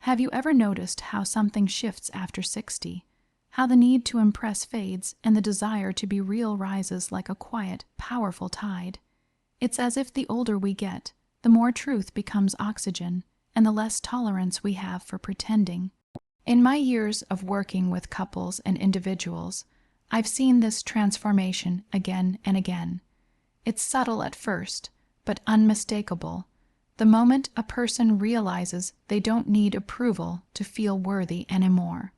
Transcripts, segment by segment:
Have you ever noticed how something shifts after 60? How the need to impress fades and the desire to be real rises like a quiet, powerful tide? It's as if the older we get, the more truth becomes oxygen and the less tolerance we have for pretending. In my years of working with couples and individuals, I've seen this transformation again and again. It's subtle at first, but unmistakable. The moment a person realizes they don't need approval to feel worthy anymore.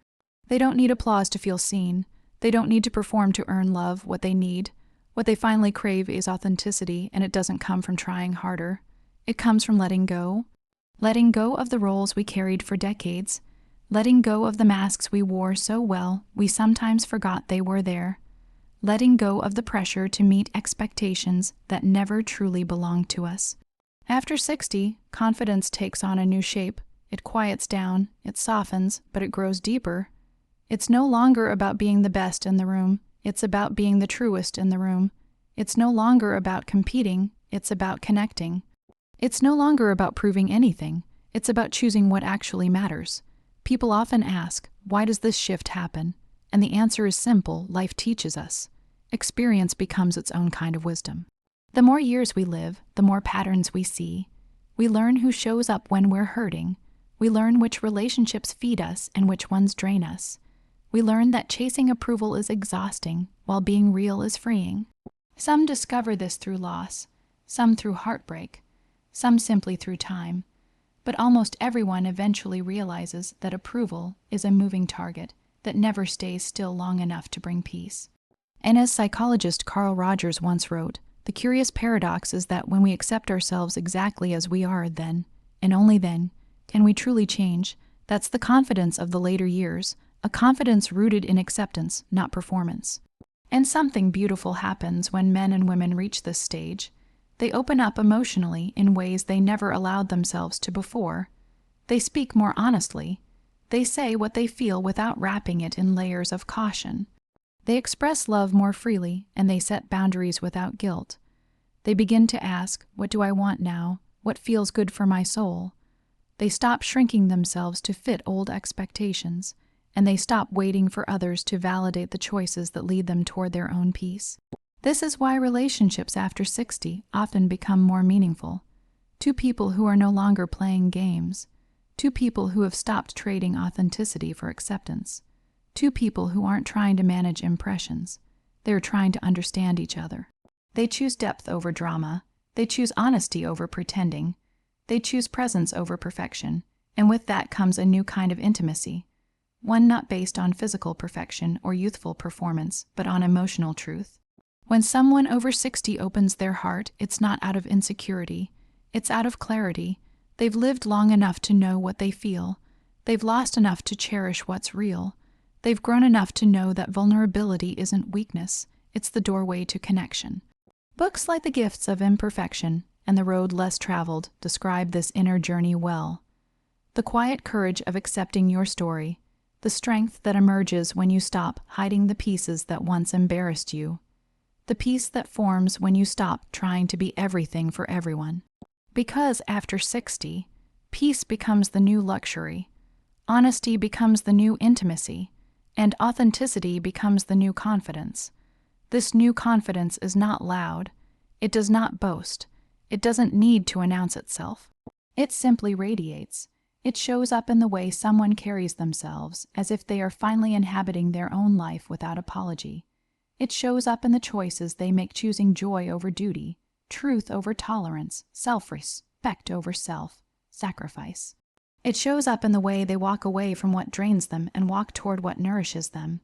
They don't need applause to feel seen. They don't need to perform to earn love. What they finally crave is authenticity, and it doesn't come from trying harder. It comes from letting go. Letting go of the roles we carried for decades. Letting go of the masks we wore so well we sometimes forgot they were there. Letting go of the pressure to meet expectations that never truly belonged to us. After 60, confidence takes on a new shape. It quiets down, it softens, but it grows deeper. It's no longer about being the best in the room. It's about being the truest in the room. It's no longer about competing. It's about connecting. It's no longer about proving anything. It's about choosing what actually matters. People often ask, why does this shift happen? And the answer is simple: life teaches us. Experience becomes its own kind of wisdom. The more years we live, the more patterns we see. We learn who shows up when we're hurting. We learn which relationships feed us and which ones drain us. We learn that chasing approval is exhausting, while being real is freeing. Some discover this through loss, some through heartbreak, some simply through time. But almost everyone eventually realizes that approval is a moving target that never stays still long enough to bring peace. And as psychologist Carl Rogers once wrote, the curious paradox is that when we accept ourselves exactly as we are, then, and only then, can we truly change. That's the confidence of the later years, a confidence rooted in acceptance, not performance. And something beautiful happens when men and women reach this stage. They open up emotionally in ways they never allowed themselves to before. They speak more honestly. They say what they feel without wrapping it in layers of caution. They express love more freely, and they set boundaries without guilt. They begin to ask, what do I want now? What feels good for my soul? They stop shrinking themselves to fit old expectations, and they stop waiting for others to validate the choices that lead them toward their own peace. This is why relationships after 60 often become more meaningful. Two people who are no longer playing games. Two people who have stopped trading authenticity for acceptance. Two people who aren't trying to manage impressions. They're trying to understand each other. They choose depth over drama. They choose honesty over pretending. They choose presence over perfection. And with that comes a new kind of intimacy. One not based on physical perfection or youthful performance, but on emotional truth. When someone over 60 opens their heart, it's not out of insecurity. It's out of clarity. They've lived long enough to know what they feel. They've lost enough to cherish what's real. They've grown enough to know that vulnerability isn't weakness, it's the doorway to connection. Books like The Gifts of Imperfection and The Road Less Traveled describe this inner journey well. The quiet courage of accepting your story, the strength that emerges when you stop hiding the pieces that once embarrassed you, the peace that forms when you stop trying to be everything for everyone. Because after 60, peace becomes the new luxury, honesty becomes the new intimacy, and authenticity becomes the new confidence. This new confidence is not loud. It does not boast. It doesn't need to announce itself. It simply radiates. It shows up in the way someone carries themselves, as if they are finally inhabiting their own life without apology. It shows up in the choices they make, choosing joy over duty, truth over tolerance, self-respect over self-sacrifice. It shows up in the way they walk away from what drains them and walk toward what nourishes them.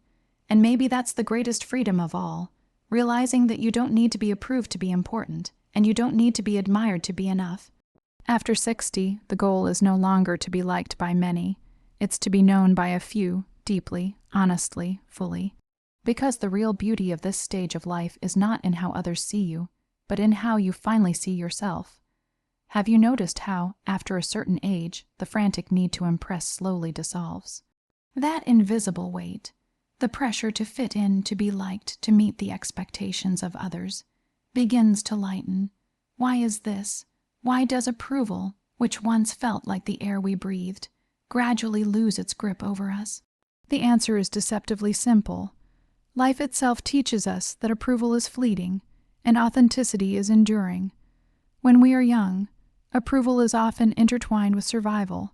And maybe that's the greatest freedom of all, realizing that you don't need to be approved to be important, and you don't need to be admired to be enough. After 60, the goal is no longer to be liked by many. It's to be known by a few, deeply, honestly, fully. Because the real beauty of this stage of life is not in how others see you, but in how you finally see yourself. Have you noticed how, after a certain age, the frantic need to impress slowly dissolves? That invisible weight, the pressure to fit in, to be liked, to meet the expectations of others, begins to lighten. Why is this? Why does approval, which once felt like the air we breathed, gradually lose its grip over us? The answer is deceptively simple. Life itself teaches us that approval is fleeting and authenticity is enduring. When we are young, approval is often intertwined with survival.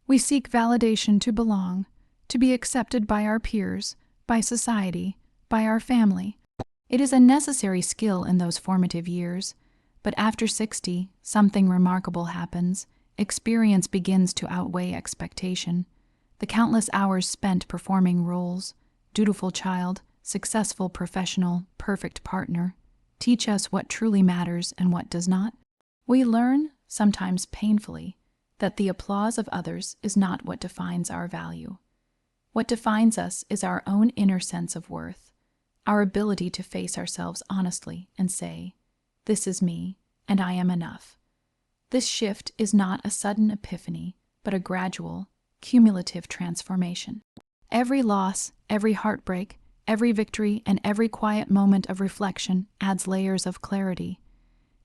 We seek validation to belong, to be accepted by our peers, by society, by our family. It is a necessary skill in those formative years, but after 60, something remarkable happens. Experience begins to outweigh expectation. The countless hours spent performing roles, dutiful child, successful professional, perfect partner, teach us what truly matters and what does not. We learn, sometimes painfully, that the applause of others is not what defines our value. What defines us is our own inner sense of worth, our ability to face ourselves honestly and say, "This is me, and I am enough." This shift is not a sudden epiphany, but a gradual, cumulative transformation. Every loss, every heartbreak, every victory, and every quiet moment of reflection adds layers of clarity.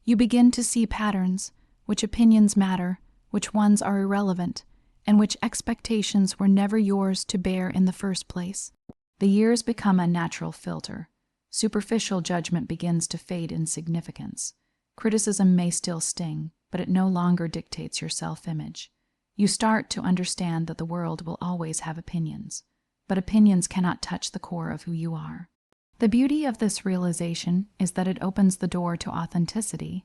You begin to see patterns, which opinions matter, which ones are irrelevant, and which expectations were never yours to bear in the first place. The years become a natural filter. Superficial judgment begins to fade in significance. Criticism may still sting, but it no longer dictates your self-image. You start to understand that the world will always have opinions, but opinions cannot touch the core of who you are. The beauty of this realization is that it opens the door to authenticity.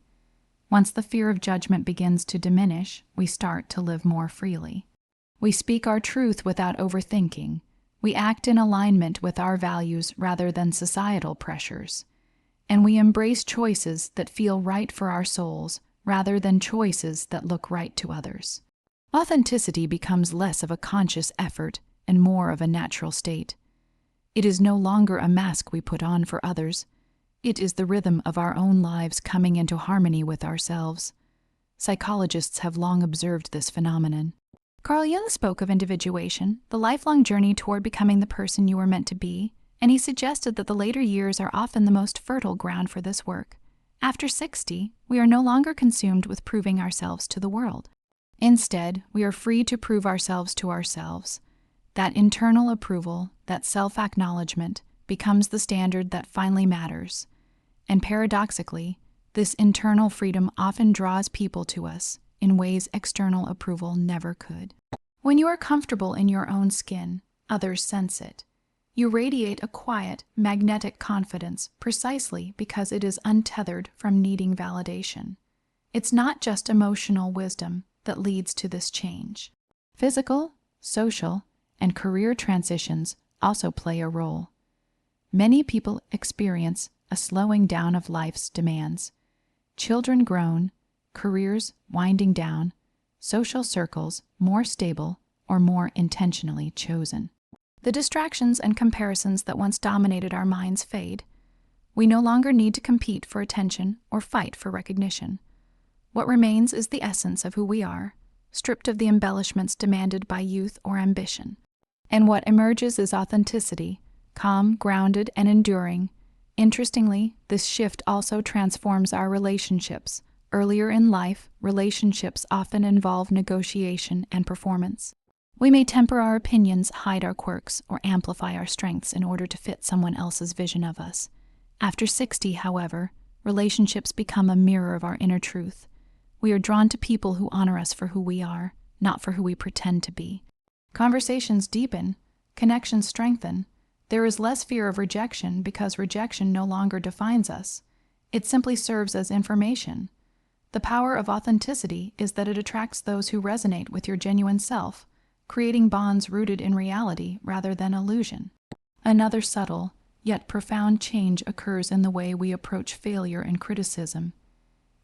Once the fear of judgment begins to diminish, we start to live more freely. We speak our truth without overthinking. We act in alignment with our values rather than societal pressures. And we embrace choices that feel right for our souls rather than choices that look right to others. Authenticity becomes less of a conscious effort and more of a natural state. It is no longer a mask we put on for others. It is the rhythm of our own lives coming into harmony with ourselves. Psychologists have long observed this phenomenon. Carl Jung spoke of individuation, the lifelong journey toward becoming the person you were meant to be, and he suggested that the later years are often the most fertile ground for this work. After 60, we are no longer consumed with proving ourselves to the world. Instead, we are free to prove ourselves to ourselves. That internal approval, that self-acknowledgement, becomes the standard that finally matters. And paradoxically, this internal freedom often draws people to us in ways external approval never could. When you are comfortable in your own skin, others sense it. You radiate a quiet, magnetic confidence precisely because it is untethered from needing validation. It's not just emotional wisdom that leads to this change. Physical, social, and career transitions also play a role. Many people experience a slowing down of life's demands. Children grown, careers winding down, social circles more stable or more intentionally chosen. The distractions and comparisons that once dominated our minds fade. We no longer need to compete for attention or fight for recognition. What remains is the essence of who we are, stripped of the embellishments demanded by youth or ambition. And what emerges is authenticity, calm, grounded, and enduring. Interestingly, this shift also transforms our relationships. Earlier in life, relationships often involve negotiation and performance. We may temper our opinions, hide our quirks, or amplify our strengths in order to fit someone else's vision of us. After 60, however, relationships become a mirror of our inner truth. We are drawn to people who honor us for who we are, not for who we pretend to be. Conversations deepen, connections strengthen. There is less fear of rejection because rejection no longer defines us. It simply serves as information. The power of authenticity is that it attracts those who resonate with your genuine self, creating bonds rooted in reality rather than illusion. Another subtle, yet profound change occurs in the way we approach failure and criticism.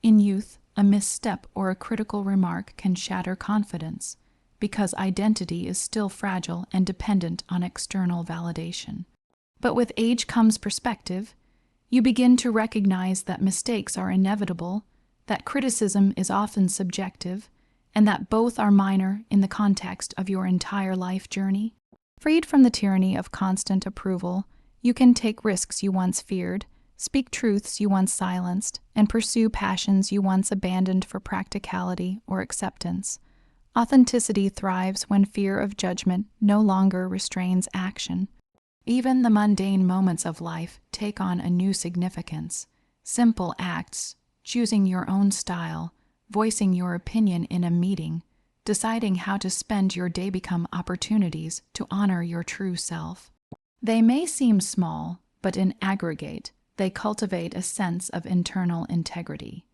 In youth, a misstep or a critical remark can shatter confidence, because identity is still fragile and dependent on external validation. But with age comes perspective. You begin to recognize that mistakes are inevitable, that criticism is often subjective, and that both are minor in the context of your entire life journey. Freed from the tyranny of constant approval, you can take risks you once feared, speak truths you once silenced, and pursue passions you once abandoned for practicality or acceptance. Authenticity thrives when fear of judgment no longer restrains action. Even the mundane moments of life take on a new significance. Simple acts, choosing your own style, voicing your opinion in a meeting, deciding how to spend your day become opportunities to honor your true self. They may seem small, but in aggregate, they cultivate a sense of internal integrity.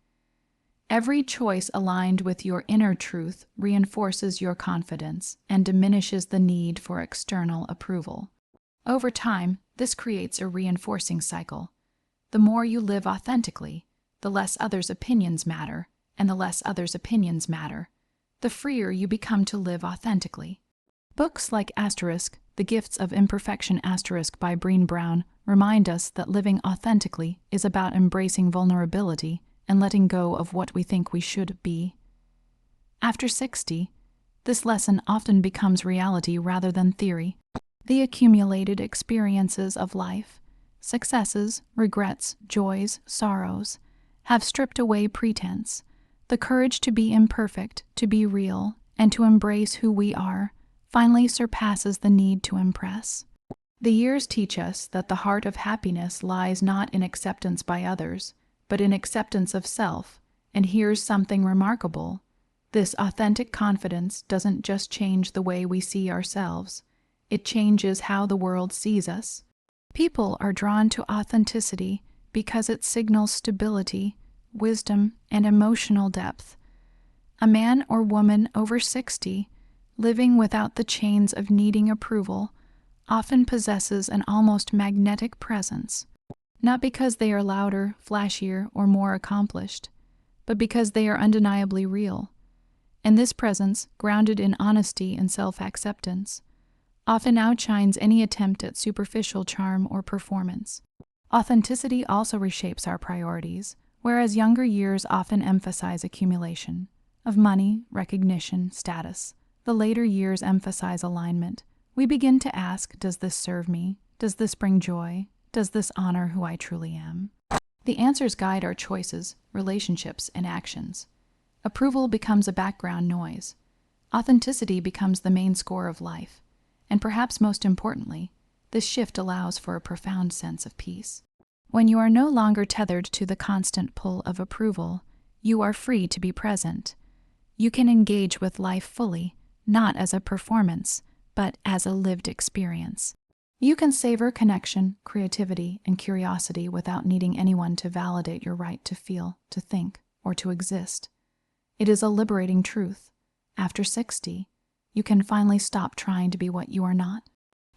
Every choice aligned with your inner truth reinforces your confidence and diminishes the need for external approval. Over time, this creates a reinforcing cycle. The more you live authentically, the less others' opinions matter, and the less others' opinions matter, the freer you become to live authentically. Books like The Gifts of Imperfection by Brené Brown remind us that living authentically is about embracing vulnerability and letting go of what we think we should be. After 60, this lesson often becomes reality rather than theory. The accumulated experiences of life, successes, regrets, joys, sorrows, have stripped away pretense. The courage to be imperfect, to be real, and to embrace who we are finally surpasses the need to impress. The years teach us that the heart of happiness lies not in acceptance by others, but in acceptance of self. And here's something remarkable. This authentic confidence doesn't just change the way we see ourselves, it changes how the world sees us. People are drawn to authenticity because it signals stability, wisdom, and emotional depth. A man or woman over 60, living without the chains of needing approval, often possesses an almost magnetic presence, not because they are louder, flashier, or more accomplished, but because they are undeniably real. And this presence, grounded in honesty and self-acceptance, often outshines any attempt at superficial charm or performance. Authenticity also reshapes our priorities, whereas younger years often emphasize accumulation of money, recognition, status. The later years emphasize alignment. We begin to ask, does this serve me? Does this bring joy? Does this honor who I truly am? The answers guide our choices, relationships, and actions. Approval becomes a background noise. Authenticity becomes the main score of life. And perhaps most importantly, this shift allows for a profound sense of peace. When you are no longer tethered to the constant pull of approval, you are free to be present. You can engage with life fully, not as a performance, but as a lived experience. You can savor connection, creativity, and curiosity without needing anyone to validate your right to feel, to think, or to exist. It is a liberating truth. After 60, you can finally stop trying to be what you are not.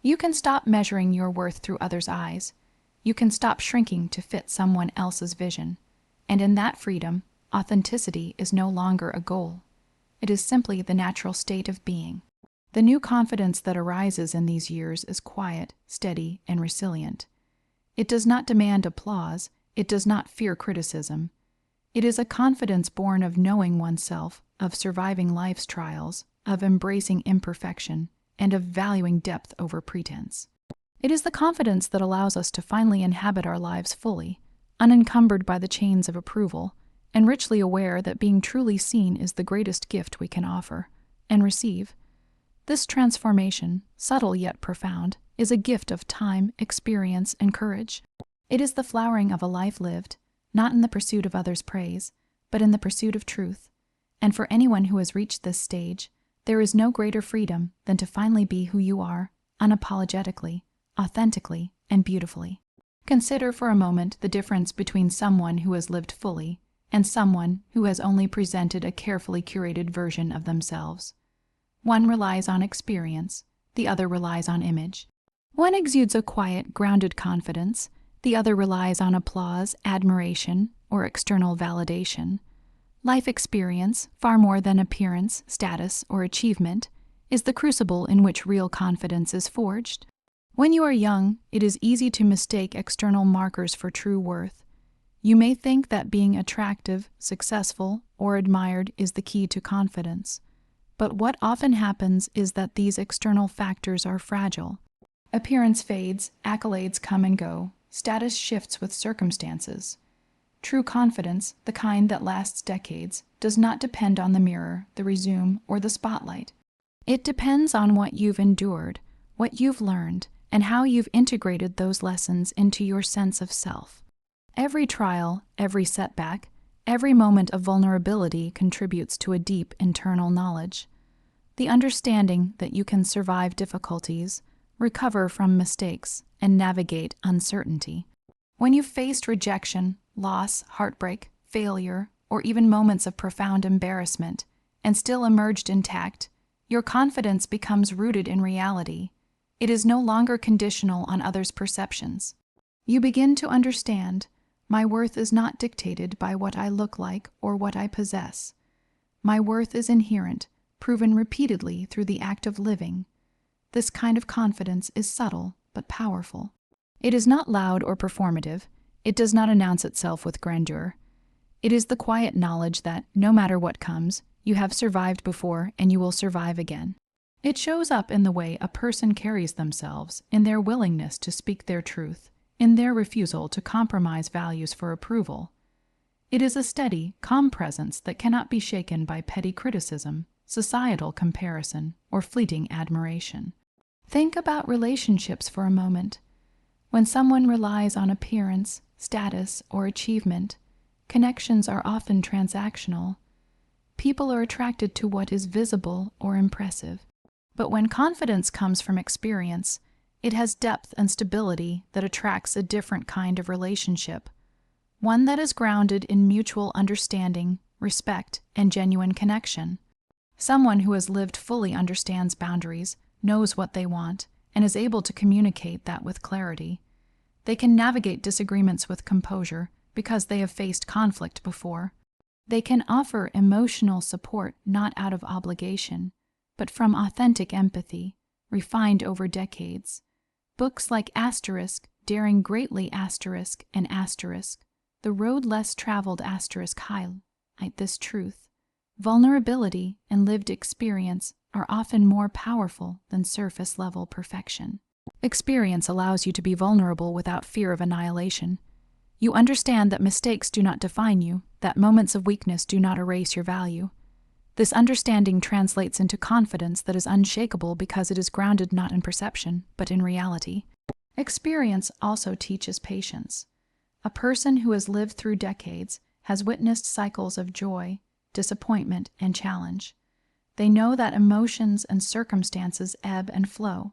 You can stop measuring your worth through others' eyes. You can stop shrinking to fit someone else's vision. And in that freedom, authenticity is no longer a goal. It is simply the natural state of being. The new confidence that arises in these years is quiet, steady, and resilient. It does not demand applause. It does not fear criticism. It is a confidence born of knowing oneself, of surviving life's trials, of embracing imperfection, and of valuing depth over pretense. It is the confidence that allows us to finally inhabit our lives fully, unencumbered by the chains of approval, and richly aware that being truly seen is the greatest gift we can offer and receive. This transformation, subtle yet profound, is a gift of time, experience, and courage. It is the flowering of a life lived, not in the pursuit of others' praise, but in the pursuit of truth. And for anyone who has reached this stage, there is no greater freedom than to finally be who you are, unapologetically, authentically, and beautifully. Consider for a moment the difference between someone who has lived fully and someone who has only presented a carefully curated version of themselves. One relies on experience, the other relies on image. One exudes a quiet, grounded confidence, the other relies on applause, admiration, or external validation. Life experience, far more than appearance, status, or achievement, is the crucible in which real confidence is forged. When you are young, it is easy to mistake external markers for true worth. You may think that being attractive, successful, or admired is the key to confidence. But what often happens is that these external factors are fragile. Appearance fades, accolades come and go, status shifts with circumstances. True confidence, the kind that lasts decades, does not depend on the mirror, the resume, or the spotlight. It depends on what you've endured, what you've learned, and how you've integrated those lessons into your sense of self. Every trial, every setback, every moment of vulnerability contributes to a deep internal knowledge. The understanding that you can survive difficulties, recover from mistakes, and navigate uncertainty. When you've faced rejection, loss, heartbreak, failure, or even moments of profound embarrassment, and still emerged intact, your confidence becomes rooted in reality. It is no longer conditional on others' perceptions. You begin to understand, my worth is not dictated by what I look like or what I possess. My worth is inherent, proven repeatedly through the act of living. This kind of confidence is subtle but powerful. It is not loud or performative. It does not announce itself with grandeur. It is the quiet knowledge that, no matter what comes, you have survived before and you will survive again. It shows up in the way a person carries themselves, in their willingness to speak their truth, in their refusal to compromise values for approval. It is a steady, calm presence that cannot be shaken by petty criticism, societal comparison, or fleeting admiration. Think about relationships for a moment. When someone relies on appearance, status, or achievement, connections are often transactional. People are attracted to what is visible or impressive. But when confidence comes from experience, it has depth and stability that attracts a different kind of relationship, one that is grounded in mutual understanding, respect, and genuine connection. Someone who has lived fully understands boundaries, knows what they want, and is able to communicate that with clarity. They can navigate disagreements with composure because they have faced conflict before. They can offer emotional support not out of obligation, but from authentic empathy, refined over decades. Books like Daring Greatly and The Road Less Traveled highlight this truth. Vulnerability and lived experience are often more powerful than surface-level perfection. Experience allows you to be vulnerable without fear of annihilation. You understand that mistakes do not define you, that moments of weakness do not erase your value. This understanding translates into confidence that is unshakable because it is grounded not in perception, but in reality. Experience also teaches patience. A person who has lived through decades has witnessed cycles of joy, disappointment, and challenge. They know that emotions and circumstances ebb and flow.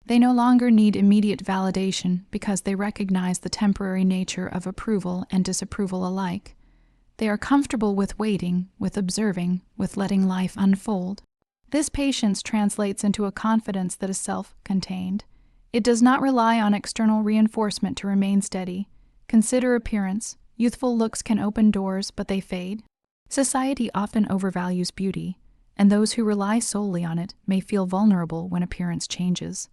They no longer need immediate validation because they recognize the temporary nature of approval and disapproval alike. They are comfortable with waiting, with observing, with letting life unfold. This patience translates into a confidence that is self-contained. It does not rely on external reinforcement to remain steady. Consider appearance. Youthful looks can open doors, but they fade. Society often overvalues beauty, and those who rely solely on it may feel vulnerable when appearance changes.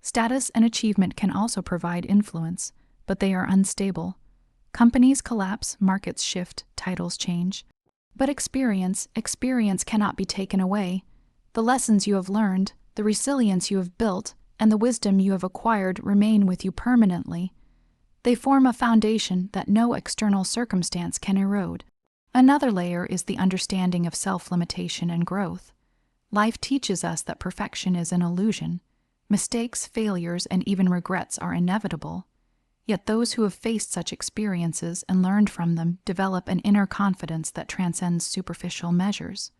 Status and achievement can also provide influence, but they are unstable. Companies collapse, markets shift, titles change. But experience cannot be taken away. The lessons you have learned, the resilience you have built, and the wisdom you have acquired remain with you permanently. They form a foundation that no external circumstance can erode. Another layer is the understanding of self-limitation and growth. Life teaches us that perfection is an illusion. Mistakes, failures, and even regrets are inevitable. Yet those who have faced such experiences and learned from them develop an inner confidence that transcends superficial measures.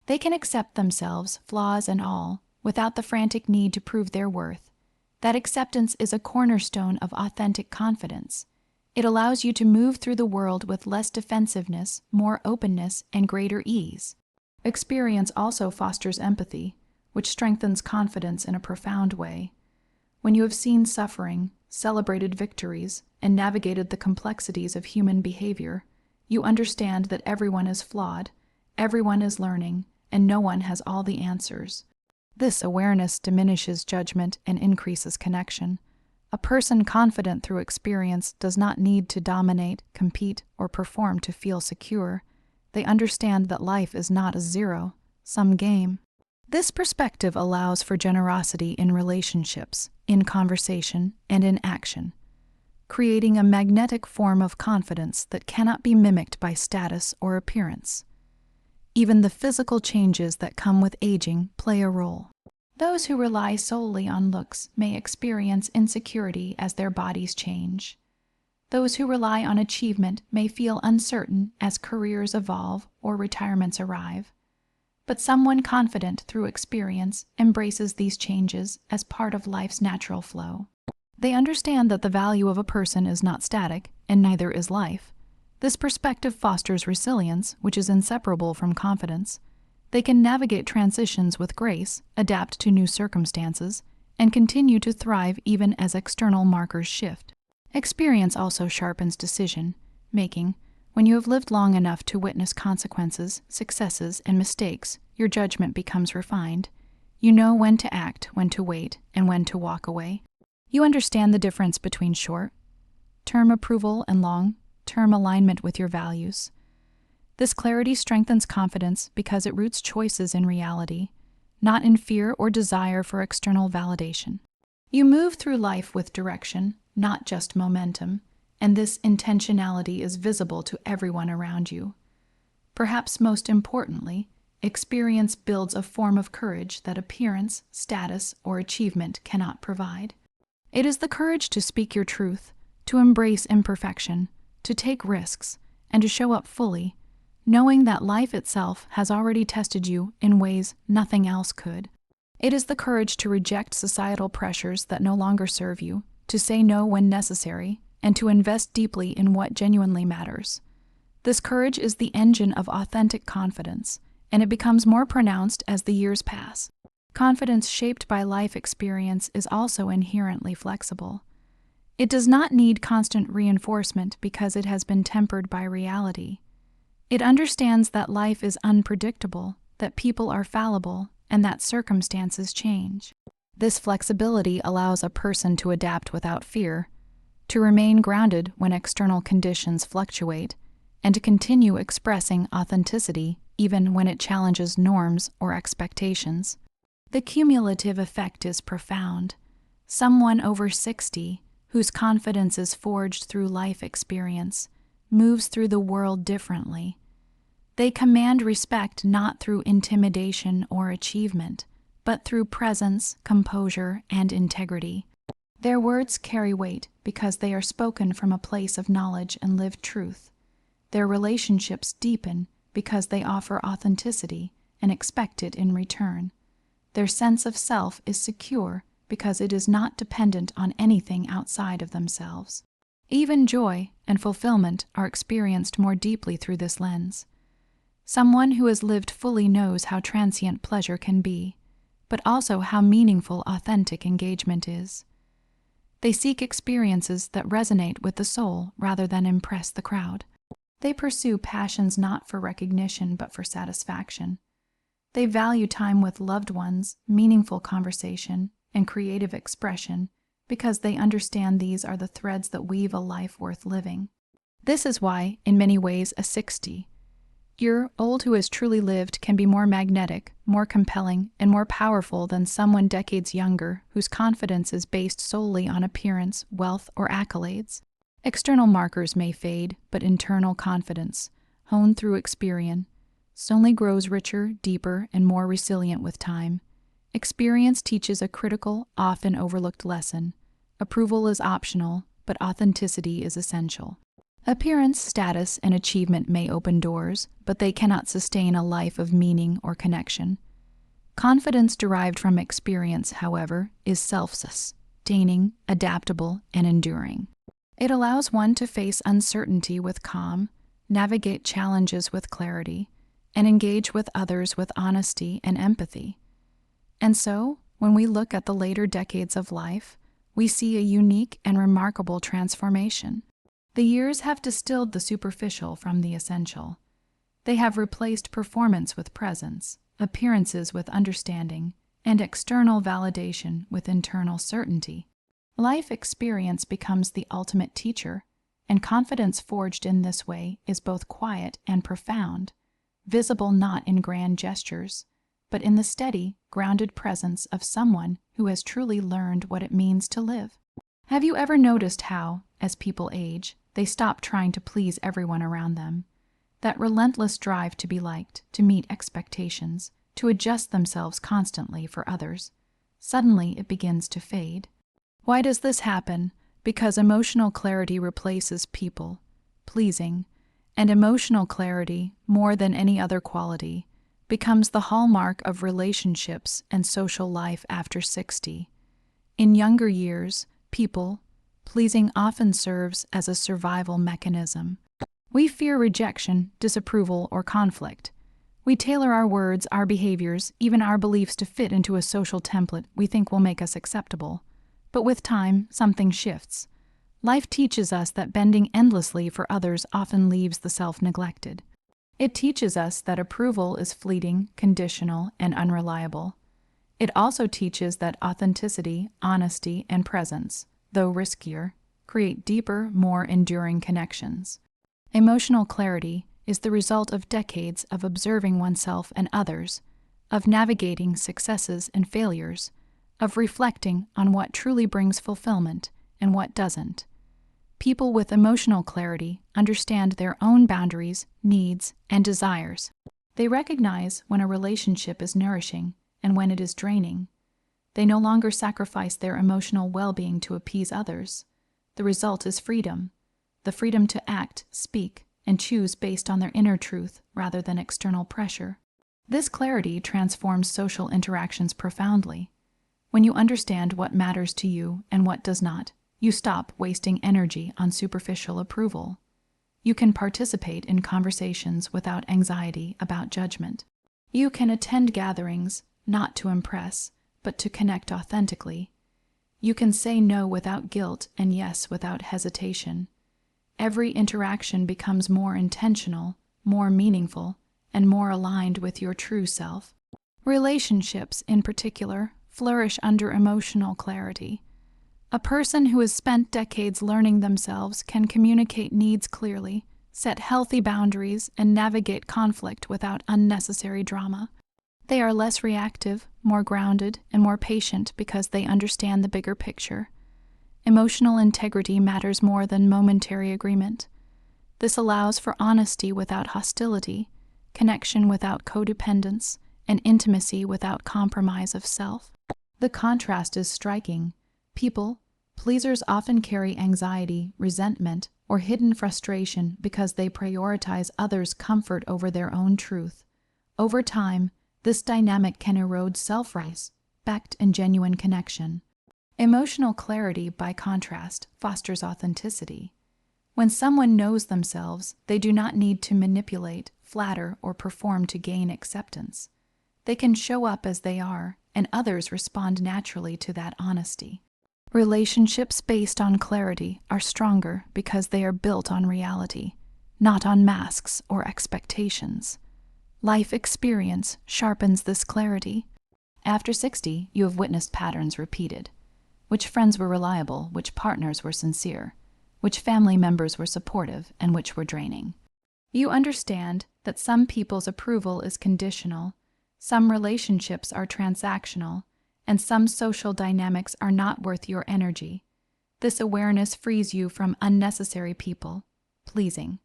They can accept themselves, flaws and all, without the frantic need to prove their worth. That acceptance is a cornerstone of authentic confidence. It allows you to move through the world with less defensiveness, more openness, and greater ease. Experience also fosters empathy, which strengthens confidence in a profound way. When you have seen suffering, celebrated victories, and navigated the complexities of human behavior, you understand that everyone is flawed, everyone is learning, and no one has all the answers. This awareness diminishes judgment and increases connection. A person confident through experience does not need to dominate, compete, or perform to feel secure. They understand that life is not a zero-sum game. This perspective allows for generosity in relationships, in conversation, and in action. creating a magnetic form of confidence that cannot be mimicked by status or appearance. Even the physical changes that come with aging play a role. Those who rely solely on looks may experience insecurity as their bodies change. Those who rely on achievement may feel uncertain as careers evolve or retirements arrive. But someone confident through experience embraces these changes as part of life's natural flow. They understand that the value of a person is not static, and neither is life. This perspective fosters resilience, which is inseparable from confidence. They can navigate transitions with grace, adapt to new circumstances, and continue to thrive even as external markers shift. Experience also sharpens decision-making. When you have lived long enough to witness consequences, successes, and mistakes, your judgment becomes refined. You know when to act, when to wait, and when to walk away. You understand the difference between short-term approval and long-term alignment with your values. This clarity strengthens confidence because it roots choices in reality, not in fear or desire for external validation. You move through life with direction, not just momentum, and this intentionality is visible to everyone around you. Perhaps most importantly, experience builds a form of courage that appearance, status, or achievement cannot provide. It is the courage to speak your truth, to embrace imperfection, to take risks, and to show up fully, knowing that life itself has already tested you in ways nothing else could. It is the courage to reject societal pressures that no longer serve you, to say no when necessary, and to invest deeply in what genuinely matters. This courage is the engine of authentic confidence, and it becomes more pronounced as the years pass. Confidence shaped by life experience is also inherently flexible. It does not need constant reinforcement because it has been tempered by reality. It understands that life is unpredictable, that people are fallible, and that circumstances change. This flexibility allows a person to adapt without fear, to remain grounded when external conditions fluctuate, and to continue expressing authenticity even when it challenges norms or expectations. The cumulative effect is profound. Someone over 60, whose confidence is forged through life experience, moves through the world differently. They command respect not through intimidation or achievement, but through presence, composure, and integrity. Their words carry weight because they are spoken from a place of knowledge and lived truth. Their relationships deepen because they offer authenticity and expect it in return. Their sense of self is secure because it is not dependent on anything outside of themselves. Even joy and fulfillment are experienced more deeply through this lens. Someone who has lived fully knows how transient pleasure can be, but also how meaningful authentic engagement is. They seek experiences that resonate with the soul rather than impress the crowd. They pursue passions not for recognition but for satisfaction. They value time with loved ones, meaningful conversation, and creative expression because they understand these are the threads that weave a life worth living. This is why, in many ways, a 60-year-old who has truly lived can be more magnetic, more compelling, and more powerful than someone decades younger whose confidence is based solely on appearance, wealth, or accolades. External markers may fade, but internal confidence, honed through experience, only grows richer, deeper, and more resilient with time. Experience teaches a critical, often overlooked lesson. Approval is optional, but authenticity is essential. Appearance, status, and achievement may open doors, but they cannot sustain a life of meaning or connection. Confidence derived from experience, however, is self-sustaining, adaptable, and enduring. It allows one to face uncertainty with calm, navigate challenges with clarity, and engage with others with honesty and empathy. And so, when we look at the later decades of life, we see a unique and remarkable transformation. The years have distilled the superficial from the essential. They have replaced performance with presence, appearances with understanding, and external validation with internal certainty. Life experience becomes the ultimate teacher, and confidence forged in this way is both quiet and profound, visible not in grand gestures, but in the steady, grounded presence of someone who has truly learned what it means to live. Have you ever noticed how, as people age, they stop trying to please everyone around them. That relentless drive to be liked, to meet expectations, to adjust themselves constantly for others, suddenly it begins to fade. Why does this happen? Because emotional clarity replaces people pleasing, and emotional clarity, more than any other quality, becomes the hallmark of relationships and social life after 60. In younger years, people pleasing often serves as a survival mechanism. We fear rejection, disapproval, or conflict. We tailor our words, our behaviors, even our beliefs to fit into a social template we think will make us acceptable. But with time, something shifts. Life teaches us that bending endlessly for others often leaves the self neglected. It teaches us that approval is fleeting, conditional, and unreliable. It also teaches that authenticity, honesty, and presence, though riskier, create deeper, more enduring connections. Emotional clarity is the result of decades of observing oneself and others, of navigating successes and failures, of reflecting on what truly brings fulfillment and what doesn't. People with emotional clarity understand their own boundaries, needs, and desires. They recognize when a relationship is nourishing and when it is draining. They no longer sacrifice their emotional well-being to appease others. The result is freedom, the freedom to act, speak, and choose based on their inner truth rather than external pressure. This clarity transforms social interactions profoundly. When you understand what matters to you and what does not, you stop wasting energy on superficial approval. You can participate in conversations without anxiety about judgment. You can attend gatherings, not to impress, but to connect authentically. You can say no without guilt and yes without hesitation. Every interaction becomes more intentional, more meaningful, and more aligned with your true self. Relationships, in particular, flourish under emotional clarity. A person who has spent decades learning themselves can communicate needs clearly, set healthy boundaries, and navigate conflict without unnecessary drama. They are less reactive, more grounded, and more patient because they understand the bigger picture. Emotional integrity matters more than momentary agreement. This allows for honesty without hostility, connection without codependence, and intimacy without compromise of self. The contrast is striking. People pleasers often carry anxiety, resentment, or hidden frustration because they prioritize others' comfort over their own truth. Over time, this dynamic can erode self-respect and genuine connection. Emotional clarity, by contrast, fosters authenticity. When someone knows themselves, they do not need to manipulate, flatter, or perform to gain acceptance. They can show up as they are, and others respond naturally to that honesty. Relationships based on clarity are stronger because they are built on reality, not on masks or expectations. Life experience sharpens this clarity. After 60, you have witnessed patterns repeated. Which friends were reliable, which partners were sincere, which family members were supportive, and which were draining. You understand that some people's approval is conditional, some relationships are transactional, and some social dynamics are not worth your energy. This awareness frees you from unnecessary people pleasing.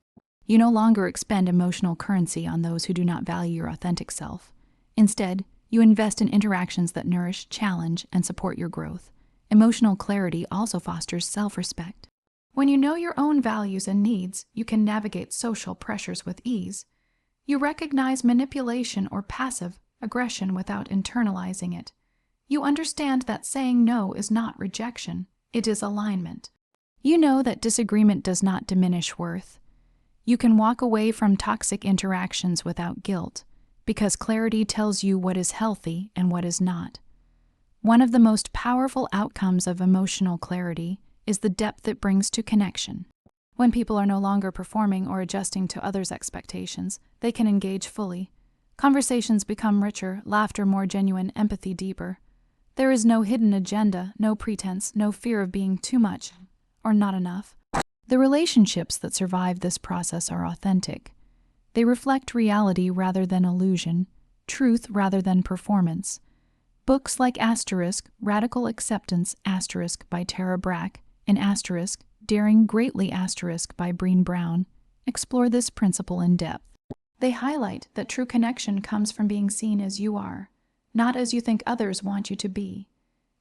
You no longer expend emotional currency on those who do not value your authentic self. Instead, you invest in interactions that nourish, challenge, and support your growth. Emotional clarity also fosters self-respect. When you know your own values and needs, you can navigate social pressures with ease. You recognize manipulation or passive aggression without internalizing it. You understand that saying no is not rejection, it is alignment. You know that disagreement does not diminish worth. You can walk away from toxic interactions without guilt, because clarity tells you what is healthy and what is not. One of the most powerful outcomes of emotional clarity is the depth it brings to connection. When people are no longer performing or adjusting to others' expectations, they can engage fully. Conversations become richer, laughter more genuine, empathy deeper. There is no hidden agenda, no pretense, no fear of being too much or not enough. The relationships that survive this process are authentic. They reflect reality rather than illusion, truth rather than performance. Books like *Radical Acceptance* by Tara Brach in Asterisk, Daring Greatly Asterisk by Brené Brown, explore this principle in depth. They highlight that true connection comes from being seen as you are, not as you think others want you to be.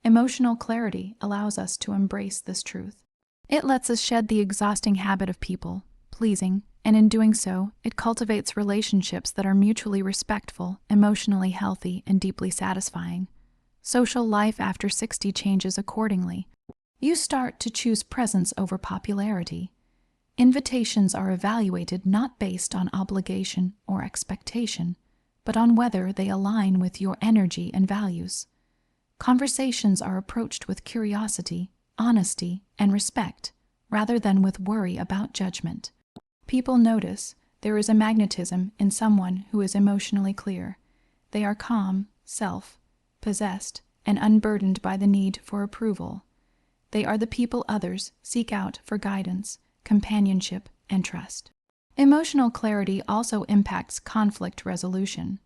Emotional clarity allows us to embrace this truth. It lets us shed the exhausting habit of people pleasing, and in doing so, it cultivates relationships that are mutually respectful, emotionally healthy, and deeply satisfying. Social life after 60 changes accordingly. You start to choose presence over popularity. Invitations are evaluated not based on obligation or expectation, but on whether they align with your energy and values. Conversations are approached with curiosity, honesty, and respect, rather than with worry about judgment. People notice there is a magnetism in someone who is emotionally clear. They are calm, self-possessed, and unburdened by the need for approval. They are the people others seek out for guidance, companionship, and trust. Emotional clarity also impacts conflict resolution.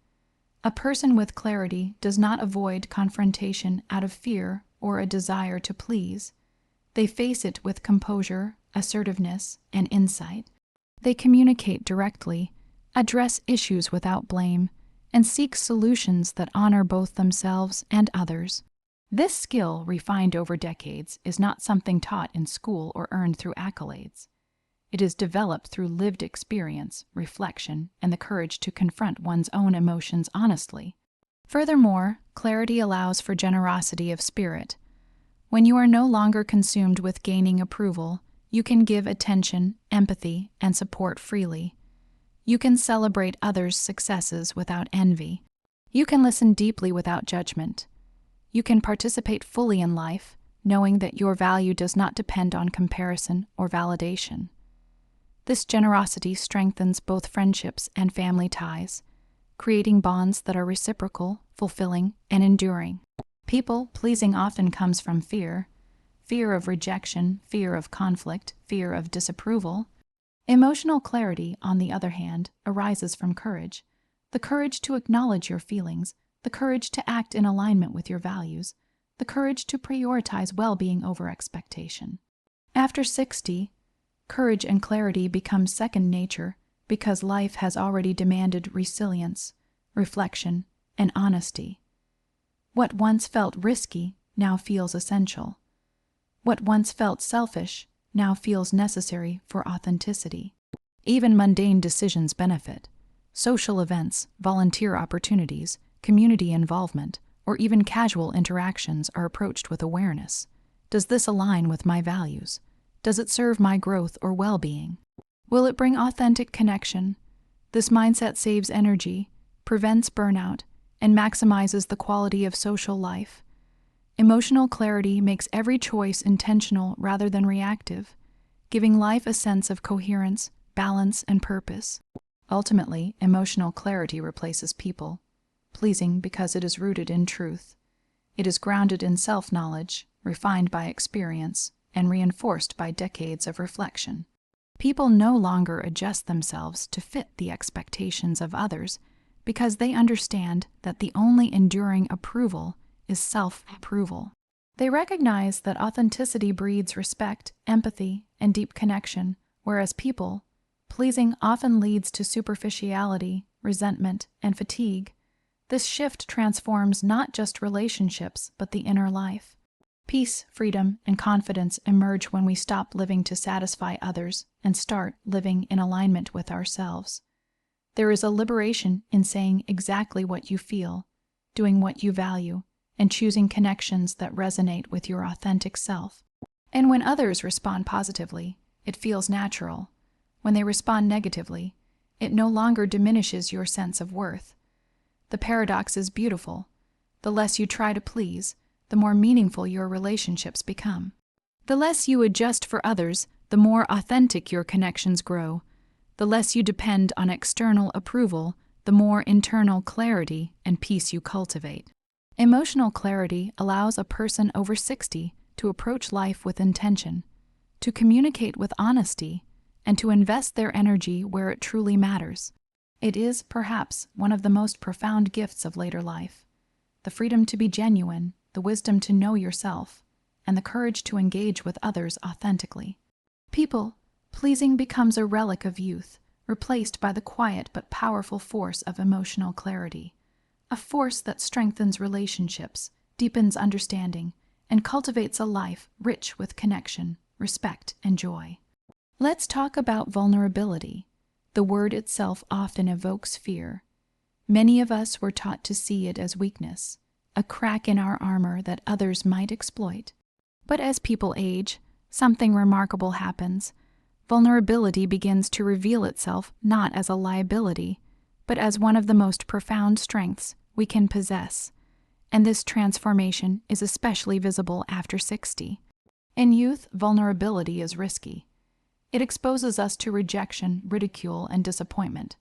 A person with clarity does not avoid confrontation out of fear or a desire to please. They face it with composure, assertiveness, and insight. They communicate directly, address issues without blame, and seek solutions that honor both themselves and others. This skill, refined over decades, is not something taught in school or earned through accolades. It is developed through lived experience, reflection, and the courage to confront one's own emotions honestly. Furthermore, clarity allows for generosity of spirit. When you are no longer consumed with gaining approval, you can give attention, empathy, and support freely. You can celebrate others' successes without envy. You can listen deeply without judgment. You can participate fully in life, knowing that your value does not depend on comparison or validation. This generosity strengthens both friendships and family ties, creating bonds that are reciprocal, fulfilling, and enduring. People-pleasing often comes from fear of rejection, fear of conflict, fear of disapproval. Emotional clarity, on the other hand, arises from courage. The courage to acknowledge your feelings, the courage to act in alignment with your values, the courage to prioritize well-being over expectation. After 60, courage and clarity become second nature because life has already demanded resilience, reflection, and honesty. What once felt risky now feels essential. What once felt selfish now feels necessary for authenticity. Even mundane decisions benefit. Social events, volunteer opportunities, community involvement, or even casual interactions are approached with awareness. Does this align with my values? Does it serve my growth or well-being? Will it bring authentic connection? This mindset saves energy, prevents burnout, and maximizes the quality of social life. Emotional clarity makes every choice intentional rather than reactive, giving life a sense of coherence, balance, and purpose. Ultimately, emotional clarity replaces people-pleasing because it is rooted in truth. It is grounded in self-knowledge, refined by experience, and reinforced by decades of reflection. People no longer adjust themselves to fit the expectations of others because they understand that the only enduring approval is self-approval. They recognize that authenticity breeds respect, empathy, and deep connection, whereas people-pleasing often leads to superficiality, resentment, and fatigue. This shift transforms not just relationships, but the inner life. Peace, freedom, and confidence emerge when we stop living to satisfy others and start living in alignment with ourselves. There is a liberation in saying exactly what you feel, doing what you value, and choosing connections that resonate with your authentic self. And when others respond positively, it feels natural. When they respond negatively, it no longer diminishes your sense of worth. The paradox is beautiful. The less you try to please, the more meaningful your relationships become. The less you adjust for others, the more authentic your connections grow. The less you depend on external approval, the more internal clarity and peace you cultivate. Emotional clarity allows a person over 60 to approach life with intention, to communicate with honesty, and to invest their energy where it truly matters. It is, perhaps, one of the most profound gifts of later life. The freedom to be genuine, the wisdom to know yourself, and the courage to engage with others authentically. People pleasing becomes a relic of youth, replaced by the quiet but powerful force of emotional clarity, a force that strengthens relationships, deepens understanding, and cultivates a life rich with connection, respect, and joy. Let's talk about vulnerability. The word itself often evokes fear. Many of us were taught to see it as weakness, a crack in our armor that others might exploit. But as people age, something remarkable happens. Vulnerability begins to reveal itself not as a liability, but as one of the most profound strengths we can possess. And this transformation is especially visible after 60. In youth, vulnerability is risky. It exposes us to rejection, ridicule, and disappointment.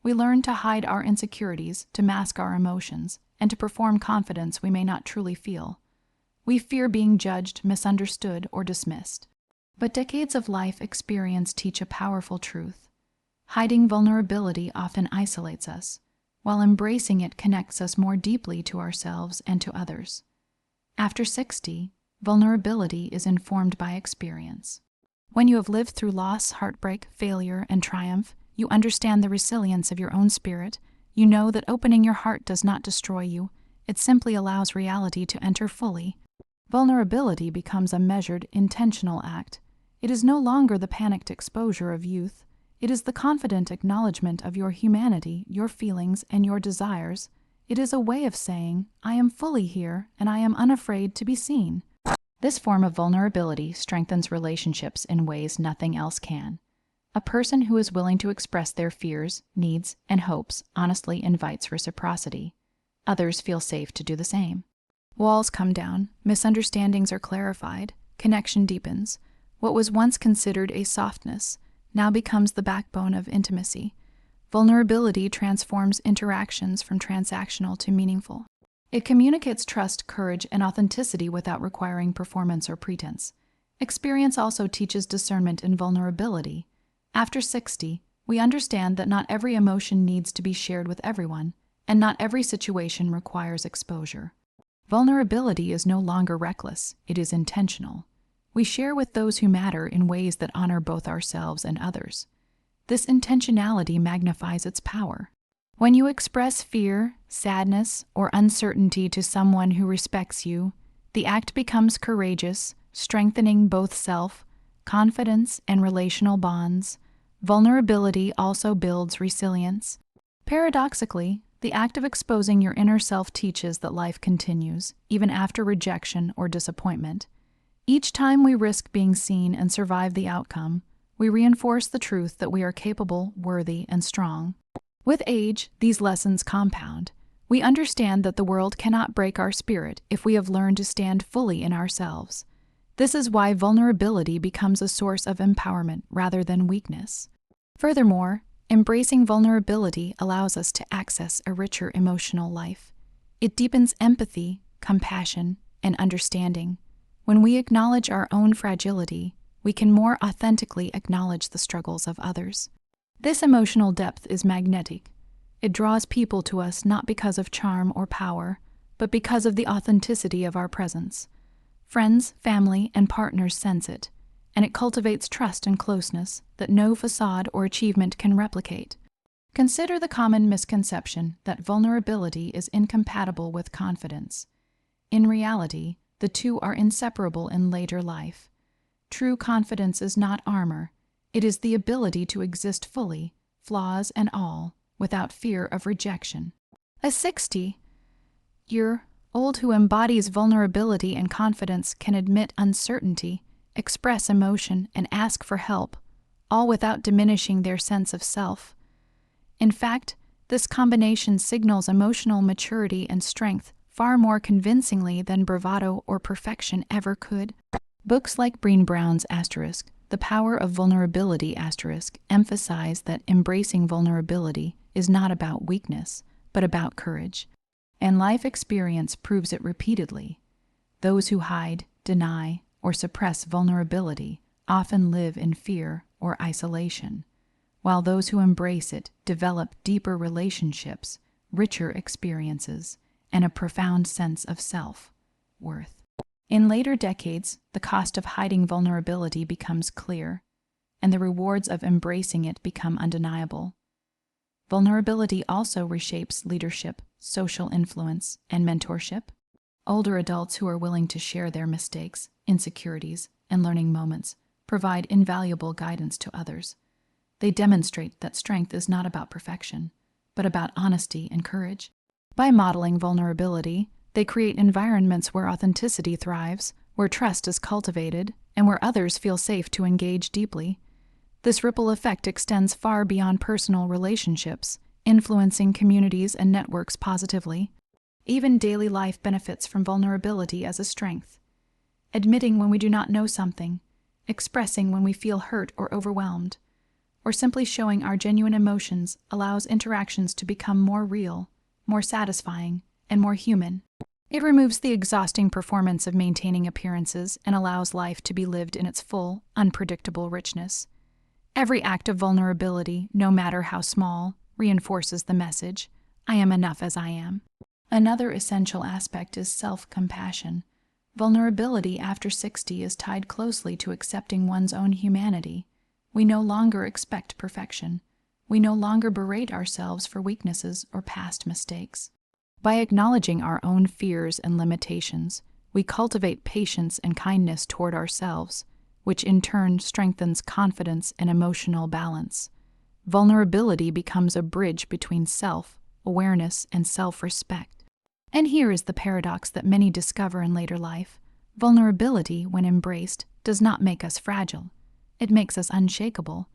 We learn to hide our insecurities, to mask our emotions, and to perform confidence we may not truly feel. We fear being judged, misunderstood, or dismissed. But decades of life experience teach a powerful truth. Hiding vulnerability often isolates us, while embracing it connects us more deeply to ourselves and to others. After 60, vulnerability is informed by experience. When you have lived through loss, heartbreak, failure, and triumph, you understand the resilience of your own spirit. You know that opening your heart does not destroy you, it simply allows reality to enter fully. Vulnerability becomes a measured, intentional act. It is no longer the panicked exposure of youth. It is the confident acknowledgement of your humanity, your feelings, and your desires. It is a way of saying, I am fully here, and I am unafraid to be seen. This form of vulnerability strengthens relationships in ways nothing else can. A person who is willing to express their fears, needs, and hopes honestly invites reciprocity. Others feel safe to do the same. Walls come down, misunderstandings are clarified, connection deepens. What was once considered a softness now becomes the backbone of intimacy. Vulnerability transforms interactions from transactional to meaningful. It communicates trust, courage, and authenticity without requiring performance or pretense. Experience also teaches discernment and vulnerability. After 60, we understand that not every emotion needs to be shared with everyone, and not every situation requires exposure. Vulnerability is no longer reckless, it is intentional. We share with those who matter in ways that honor both ourselves and others. This intentionality magnifies its power. When you express fear, sadness, or uncertainty to someone who respects you, the act becomes courageous, strengthening both self-confidence and relational bonds. Vulnerability also builds resilience. Paradoxically, the act of exposing your inner self teaches that life continues, even after rejection or disappointment. Each time we risk being seen and survive the outcome, we reinforce the truth that we are capable, worthy, and strong. With age, these lessons compound. We understand that the world cannot break our spirit if we have learned to stand fully in ourselves. This is why vulnerability becomes a source of empowerment rather than weakness. Furthermore, embracing vulnerability allows us to access a richer emotional life. It deepens empathy, compassion, and understanding. When we acknowledge our own fragility, we can more authentically acknowledge the struggles of others. This emotional depth is magnetic. It draws people to us not because of charm or power, but because of the authenticity of our presence. Friends, family, and partners sense it, and it cultivates trust and closeness that no facade or achievement can replicate. Consider the common misconception that vulnerability is incompatible with confidence. In reality, the two are inseparable in later life. True confidence is not armor. It is the ability to exist fully, flaws and all, without fear of rejection. A 60-year-old who embodies vulnerability and confidence can admit uncertainty, express emotion, and ask for help, all without diminishing their sense of self. In fact, this combination signals emotional maturity and strength far more convincingly than bravado or perfection ever could. Books like Brené Brown's The Power of Vulnerability emphasize that embracing vulnerability is not about weakness, but about courage. And life experience proves it repeatedly. Those who hide, deny, or suppress vulnerability often live in fear or isolation, while those who embrace it develop deeper relationships, richer experiences, and a profound sense of self-worth. In later decades, the cost of hiding vulnerability becomes clear, and the rewards of embracing it become undeniable. Vulnerability also reshapes leadership, social influence, and mentorship. Older adults who are willing to share their mistakes, insecurities, and learning moments provide invaluable guidance to others. They demonstrate that strength is not about perfection, but about honesty and courage. By modeling vulnerability, they create environments where authenticity thrives, where trust is cultivated, and where others feel safe to engage deeply. This ripple effect extends far beyond personal relationships, influencing communities and networks positively. Even daily life benefits from vulnerability as a strength. Admitting when we do not know something, expressing when we feel hurt or overwhelmed, or simply showing our genuine emotions allows interactions to become more real, more satisfying, and more human. It removes the exhausting performance of maintaining appearances and allows life to be lived in its full, unpredictable richness. Every act of vulnerability, no matter how small, reinforces the message, "I am enough as I am." Another essential aspect is self-compassion. Vulnerability after 60 is tied closely to accepting one's own humanity. We no longer expect perfection. We no longer berate ourselves for weaknesses or past mistakes. By acknowledging our own fears and limitations, we cultivate patience and kindness toward ourselves, which in turn strengthens confidence and emotional balance. Vulnerability becomes a bridge between self-awareness and self-respect. And here is the paradox that many discover in later life. Vulnerability, when embraced, does not make us fragile. It makes us unshakable.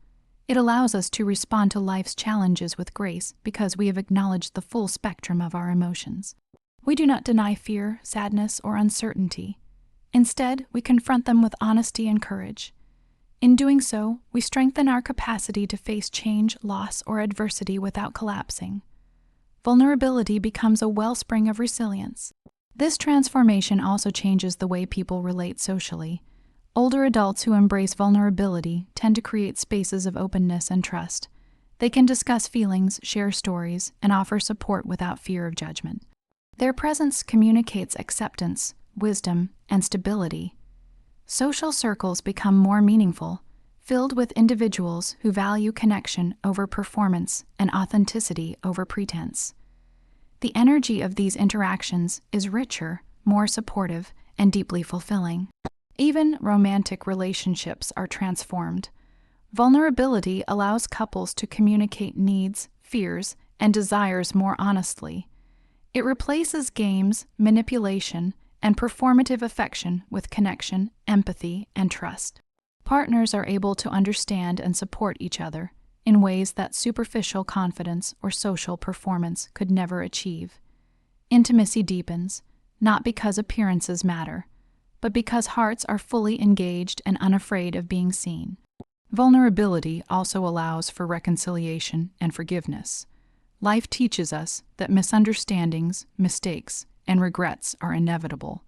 It allows us to respond to life's challenges with grace because we have acknowledged the full spectrum of our emotions. We do not deny fear, sadness, or uncertainty. Instead, we confront them with honesty and courage. In doing so, we strengthen our capacity to face change, loss, or adversity without collapsing. Vulnerability becomes a wellspring of resilience. This transformation also changes the way people relate socially. Older adults who embrace vulnerability tend to create spaces of openness and trust. They can discuss feelings, share stories, and offer support without fear of judgment. Their presence communicates acceptance, wisdom, and stability. Social circles become more meaningful, filled with individuals who value connection over performance and authenticity over pretense. The energy of these interactions is richer, more supportive, and deeply fulfilling. Even romantic relationships are transformed. Vulnerability allows couples to communicate needs, fears, and desires more honestly. It replaces games, manipulation, and performative affection with connection, empathy, and trust. Partners are able to understand and support each other in ways that superficial confidence or social performance could never achieve. Intimacy deepens, not because appearances matter, but because hearts are fully engaged and unafraid of being seen. Vulnerability also allows for reconciliation and forgiveness. Life teaches us that misunderstandings, mistakes, and regrets are inevitable.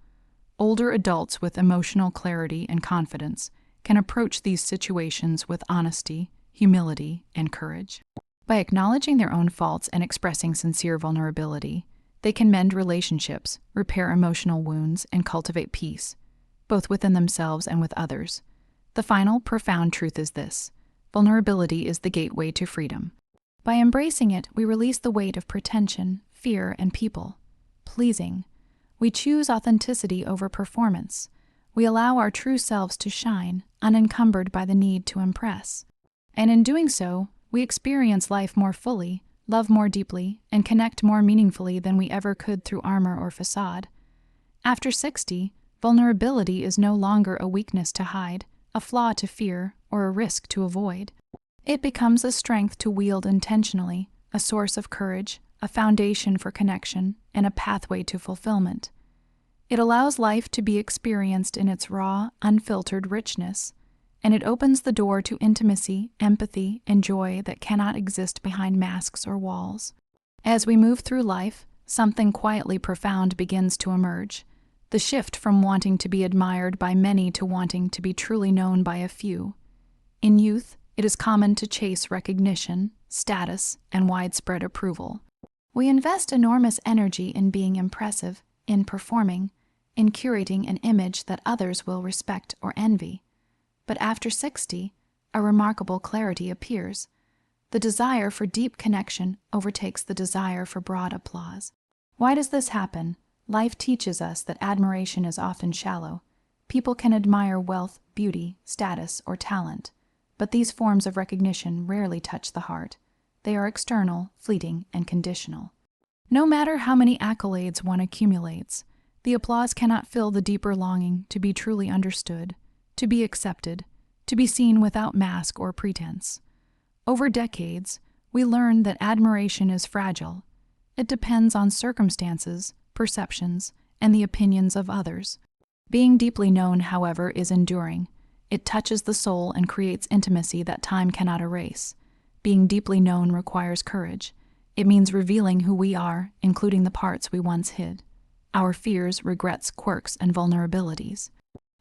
Older adults with emotional clarity and confidence can approach these situations with honesty, humility, and courage. By acknowledging their own faults and expressing sincere vulnerability, they can mend relationships, repair emotional wounds, and cultivate peace, both within themselves and with others. The final, profound truth is this: vulnerability is the gateway to freedom. By embracing it, we release the weight of pretension, fear, and people-pleasing. We choose authenticity over performance. We allow our true selves to shine, unencumbered by the need to impress. And in doing so, we experience life more fully, love more deeply, and connect more meaningfully than we ever could through armor or facade. After 60, vulnerability is no longer a weakness to hide, a flaw to fear, or a risk to avoid. It becomes a strength to wield intentionally, a source of courage, a foundation for connection, and a pathway to fulfillment. It allows life to be experienced in its raw, unfiltered richness, and it opens the door to intimacy, empathy, and joy that cannot exist behind masks or walls. As we move through life, something quietly profound begins to emerge: the shift from wanting to be admired by many to wanting to be truly known by a few. In youth, it is common to chase recognition, status, and widespread approval. We invest enormous energy in being impressive, in performing, in curating an image that others will respect or envy. But after 60, a remarkable clarity appears. The desire for deep connection overtakes the desire for broad applause. Why does this happen? Life teaches us that admiration is often shallow. People can admire wealth, beauty, status, or talent, but these forms of recognition rarely touch the heart. They are external, fleeting, and conditional. No matter how many accolades one accumulates, the applause cannot fill the deeper longing to be truly understood, to be accepted, to be seen without mask or pretense. Over decades, we learn that admiration is fragile. It depends on circumstances, perceptions, and the opinions of others. Being deeply known, however, is enduring. It touches the soul and creates intimacy that time cannot erase. Being deeply known requires courage. It means revealing who we are, including the parts we once hid, our fears, regrets, quirks, and vulnerabilities.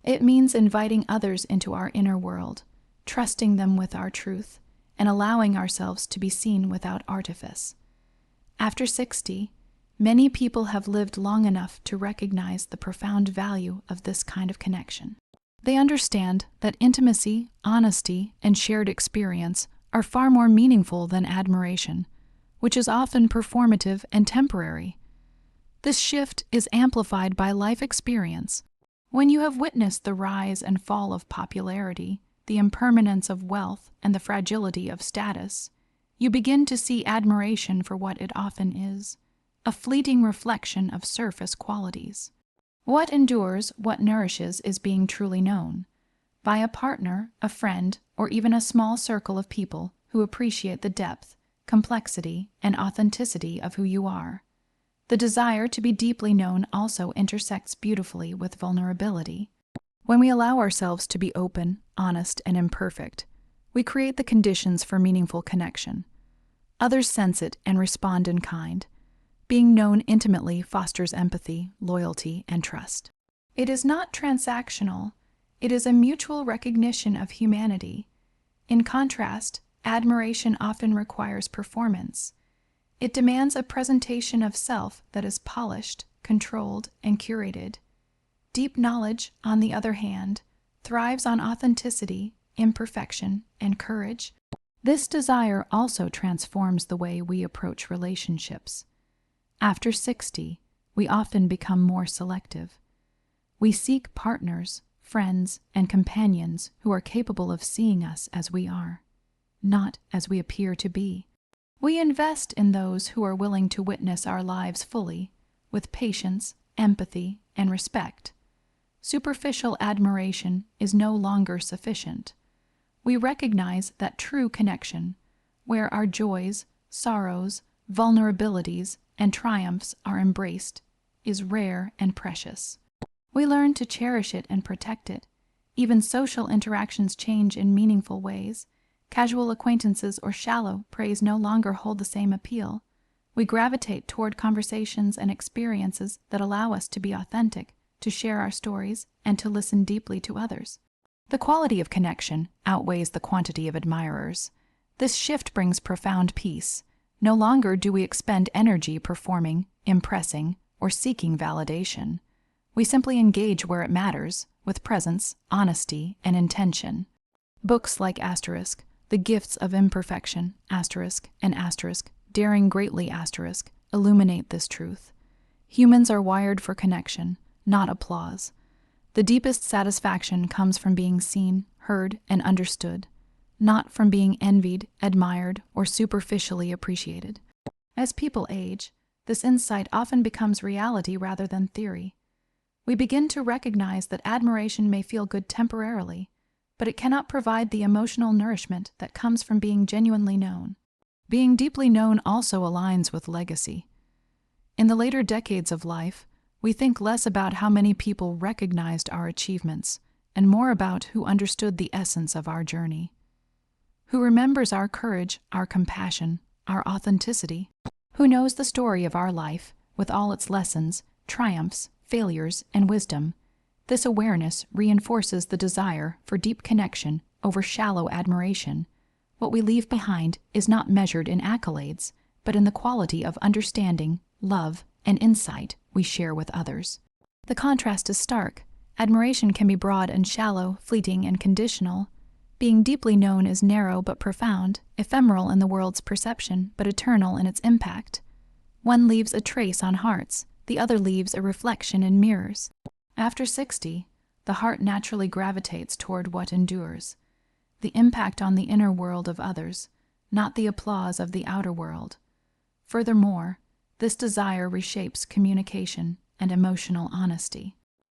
It means inviting others into our inner world, trusting them with our truth, and allowing ourselves to be seen without artifice. After 60, many people have lived long enough to recognize the profound value of this kind of connection. They understand that intimacy, honesty, and shared experience are far more meaningful than admiration, which is often performative and temporary. This shift is amplified by life experience. When you have witnessed the rise and fall of popularity, the impermanence of wealth, and the fragility of status, you begin to see admiration for what it often is, a fleeting reflection of surface qualities. What endures, what nourishes, is being truly known by a partner, a friend, or even a small circle of people who appreciate the depth, complexity, and authenticity of who you are. The desire to be deeply known also intersects beautifully with vulnerability. When we allow ourselves to be open, honest, and imperfect, we create the conditions for meaningful connection. Others sense it and respond in kind. Being known intimately fosters empathy, loyalty, and trust. It is not transactional. It is a mutual recognition of humanity. In contrast, admiration often requires performance. It demands a presentation of self that is polished, controlled, and curated. Deep knowledge, on the other hand, thrives on authenticity, imperfection, and courage. This desire also transforms the way we approach relationships. After 60, we often become more selective. We seek partners, friends, and companions who are capable of seeing us as we are, not as we appear to be. We invest in those who are willing to witness our lives fully, with patience, empathy, and respect. Superficial admiration is no longer sufficient. We recognize that true connection, where our joys, sorrows, vulnerabilities, and triumphs are embraced, is rare and precious. We learn to cherish it and protect it. Even social interactions change in meaningful ways. Casual acquaintances or shallow praise no longer hold the same appeal. We gravitate toward conversations and experiences that allow us to be authentic, to share our stories, and to listen deeply to others. The quality of connection outweighs the quantity of admirers. This shift brings profound peace. No longer do we expend energy performing, impressing, or seeking validation. We simply engage where it matters, with presence, honesty, and intention. Books like The Gifts of Imperfection, and Daring Greatly, illuminate this truth. Humans are wired for connection, not applause. The deepest satisfaction comes from being seen, heard, and understood, not from being envied, admired, or superficially appreciated. As people age, this insight often becomes reality rather than theory. We begin to recognize that admiration may feel good temporarily, but it cannot provide the emotional nourishment that comes from being genuinely known. Being deeply known also aligns with legacy. In the later decades of life, we think less about how many people recognized our achievements and more about who understood the essence of our journey. Who remembers our courage, our compassion, our authenticity? Who knows the story of our life with all its lessons, triumphs, failures, and wisdom? This awareness reinforces the desire for deep connection over shallow admiration. What we leave behind is not measured in accolades, but in the quality of understanding, love, and insight we share with others. The contrast is stark. Admiration can be broad and shallow, fleeting and conditional. Being deeply known is narrow but profound, ephemeral in the world's perception, but eternal in its impact. One leaves a trace on hearts, the other leaves a reflection in mirrors. After 60, the heart naturally gravitates toward what endures, the impact on the inner world of others, not the applause of the outer world. Furthermore, this desire reshapes communication and emotional honesty.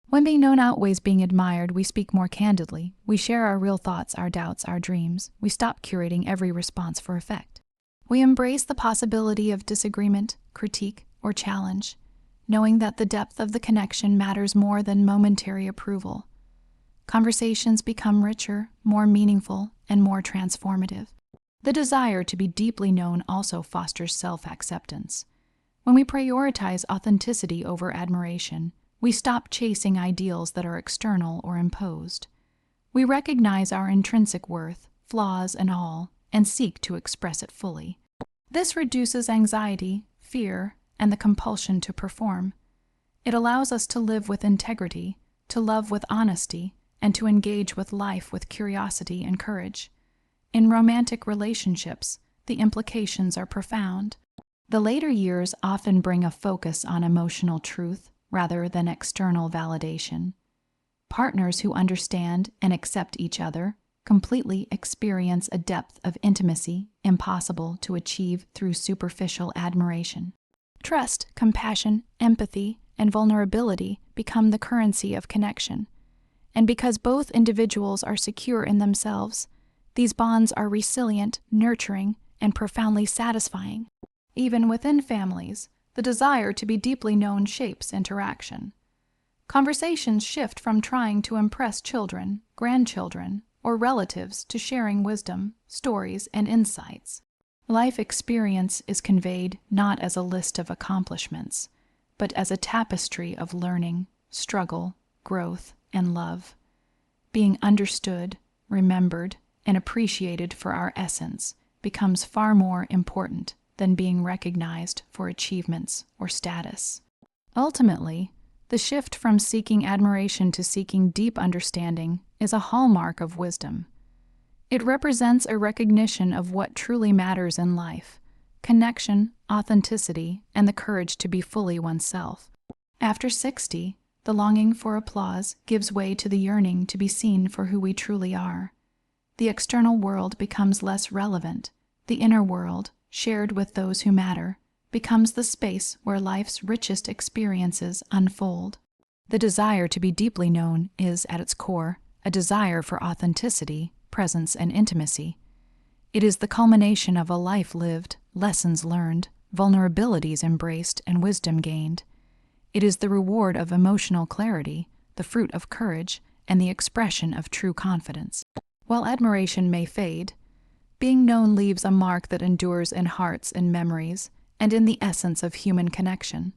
When being known outweighs being admired, we speak more candidly. We share our real thoughts, our doubts, our dreams. We stop curating every response for effect. We embrace the possibility of disagreement, critique, or challenge, knowing that the depth of the connection matters more than momentary approval. Conversations become richer, more meaningful, and more transformative. The desire to be deeply known also fosters self-acceptance. When we prioritize authenticity over admiration, we stop chasing ideals that are external or imposed. We recognize our intrinsic worth, flaws and all, and seek to express it fully. This reduces anxiety, fear, and the compulsion to perform. It allows us to live with integrity, to love with honesty, and to engage with life with curiosity and courage. In romantic relationships, the implications are profound. The later years often bring a focus on emotional truth rather than external validation. Partners who understand and accept each other completely experience a depth of intimacy impossible to achieve through superficial admiration. Trust, compassion, empathy, and vulnerability become the currency of connection. And because both individuals are secure in themselves, these bonds are resilient, nurturing, and profoundly satisfying. Even within families, the desire to be deeply known shapes interaction. Conversations shift from trying to impress children, grandchildren, or relatives to sharing wisdom, stories, and insights. Life experience is conveyed not as a list of accomplishments, but as a tapestry of learning, struggle, growth, and love. Being understood, remembered, and appreciated for our essence becomes far more important than being recognized for achievements or status. Ultimately, the shift from seeking admiration to seeking deep understanding is a hallmark of wisdom. It represents a recognition of what truly matters in life: connection, authenticity, and the courage to be fully oneself. After 60, the longing for applause gives way to the yearning to be seen for who we truly are. The external world becomes less relevant. The inner world, shared with those who matter, becomes the space where life's richest experiences unfold. The desire to be deeply known is, at its core, a desire for authenticity, presence, and intimacy. It is the culmination of a life lived, lessons learned, vulnerabilities embraced, and wisdom gained. It is the reward of emotional clarity, the fruit of courage, and the expression of true confidence. While admiration may fade, being known leaves a mark that endures in hearts and memories, and in the essence of human connection.